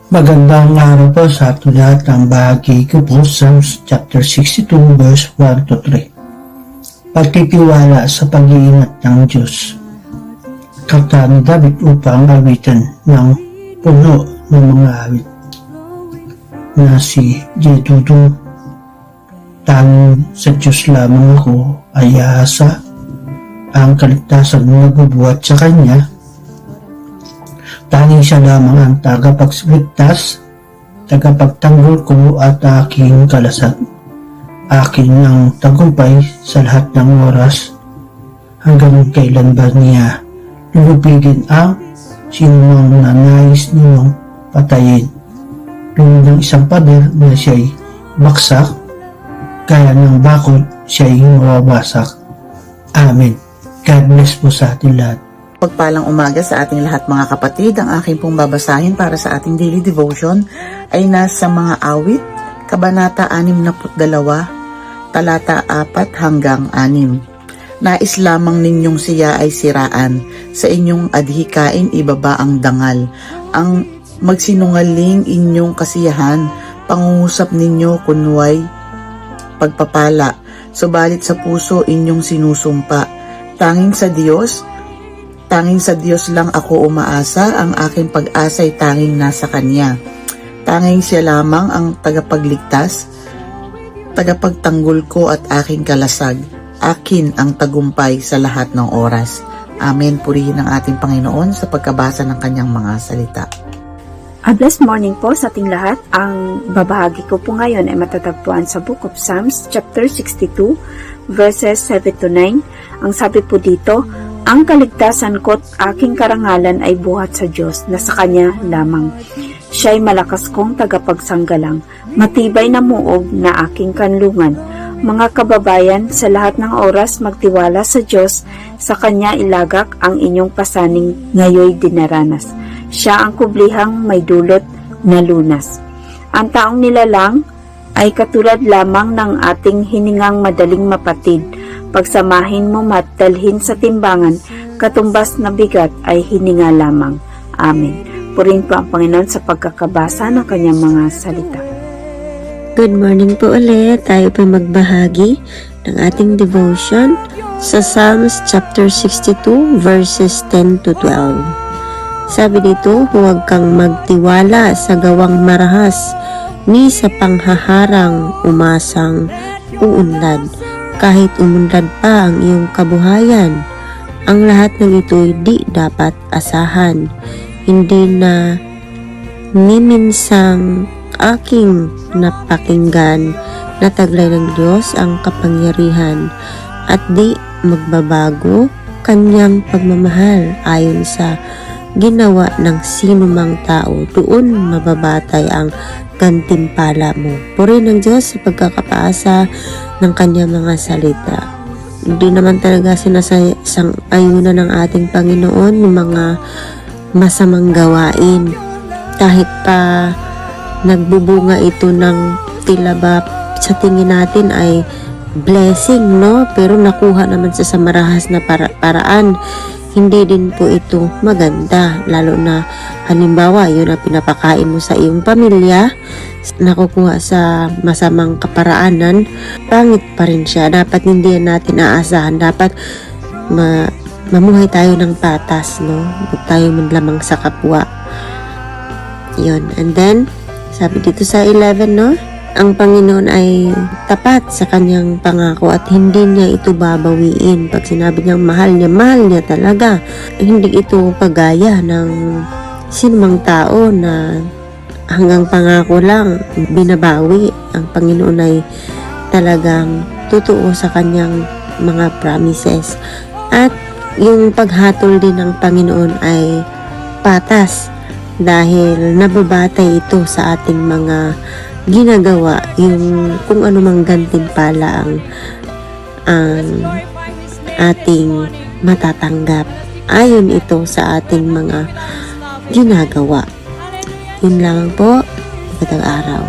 Magandang araw po sa ating lahat. Ang bahagi ko po Psalms chapter 62 verse 1 to 3. Pagtitiwala sa pag-iingat ng Diyos. Kanta ni David upang awitan ng puno ng mga awit na si Jedudong. Tanging sa Diyos lamang ako ay aasa, ang kaligtasan na nagbubuhat sa Kanya. Tanging siya lamang ang tagapagligtas, tagapagtanggol ko at aking kalasag. Akin ang tagumpay sa lahat ng oras. Hanggang kailan ba niya lulubigin ang sinumang nanais ninyong patayin? Tulad ng isang pader na siya'y baksak, kaya ng bakod siya'y mawawasak. Amen. God bless po sa ating lahat. Pagpalang umaga sa ating lahat mga kapatid. Ang aking pong babasahin para sa ating daily devotion ay nasa mga awit, kabanata 62, talata 4 hanggang 6. Nais lamang ninyong siya ay siraan, sa inyong adhikain ibaba ang dangal. Ang magsinungaling inyong kasiyahan, pangungusap ninyo kunway pagpapala, subalit sa puso inyong sinusumpa. Tanging sa Diyos lang ako umaasa, ang aking pag-asa ay tanging nasa Kanya. Tanging siya lamang ang tagapagligtas, tagapagtanggol ko at aking kalasag. Akin ang tagumpay sa lahat ng oras. Amen. Purihin ang ating Panginoon sa pagkabasa ng Kanyang mga salita. A blessed morning po sa ating lahat. Ang babahagi ko po ngayon ay matatagpuan sa Book of Psalms, chapter 62, verses 7 to 9. Ang sabi po dito, ang kaligtasan ko't aking karangalan ay buhat sa Diyos, na sa Kanya lamang. Siya'y malakas kong tagapagsanggalang, matibay na muog na aking kanlungan. Mga kababayan, sa lahat ng oras magtiwala sa Diyos, sa Kanya ilagak ang inyong pasaning ngayoy dinaranas. Siya ang kublihang may dulot na lunas. Ang taong nilalang ay katulad lamang ng ating hiningang madaling mapatid. Pagsamahin mo at dalhin sa timbangan, katumbas na bigat ay hininga lamang. Amen. Purihin po ang Panginoon sa pagkakabasa ng Kanyang mga salita. Good morning po ulit. Tayo po magbahagi ng ating devotion sa Psalms chapter 62 verses 10 to 12. Sabi dito, huwag kang magtiwala sa gawang marahas, ni sa panghaharang umasang uunlad, kahit umunlad pa ang iyong kabuhayan. Ang lahat ng ito'y di dapat asahan. Hindi na niminsang aking napakinggan na taglay ng Diyos ang kapangyarihan at di magbabago Kanyang pagmamahal ayon sa ginawa ng sinumang tao. Doon mababatay ang gantimpala mo. Purihin ng Diyos sa pagkakapaasa ng Kanyang mga salita. Hindi naman talaga sinasang-ayunan ng ating Panginoon yung mga masamang gawain. Kahit pa nagbubunga ito ng tila ba sa tingin natin ay blessing, no? Pero nakuha naman sa marahas na paraan. Hindi din po ito maganda, lalo na halimbawa yun ang pinapakain mo sa iyong pamilya, nakukuha sa masamang kaparaanan, pangit pa rin siya. Dapat hindi natin aasahan, dapat mamuhay tayo ng patas, no? Huwag tayo manlamang sa kapwa. Yun, and then sabi dito sa 11, no? Ang Panginoon ay tapat sa Kanyang pangako at hindi niya ito babawiin. Pag sinabi niyang mahal niya talaga. Hindi ito kagaya ng sinumang tao na hanggang pangako lang binabawi. Ang Panginoon ay talagang totoo sa Kanyang mga promises. At yung paghatol din ng Panginoon ay patas dahil nababatay ito sa ating mga ginagawa, yung kung ano mang gantimpala ang ating matatanggap ayon ito sa ating mga ginagawa. Yun lang po. Magandang araw.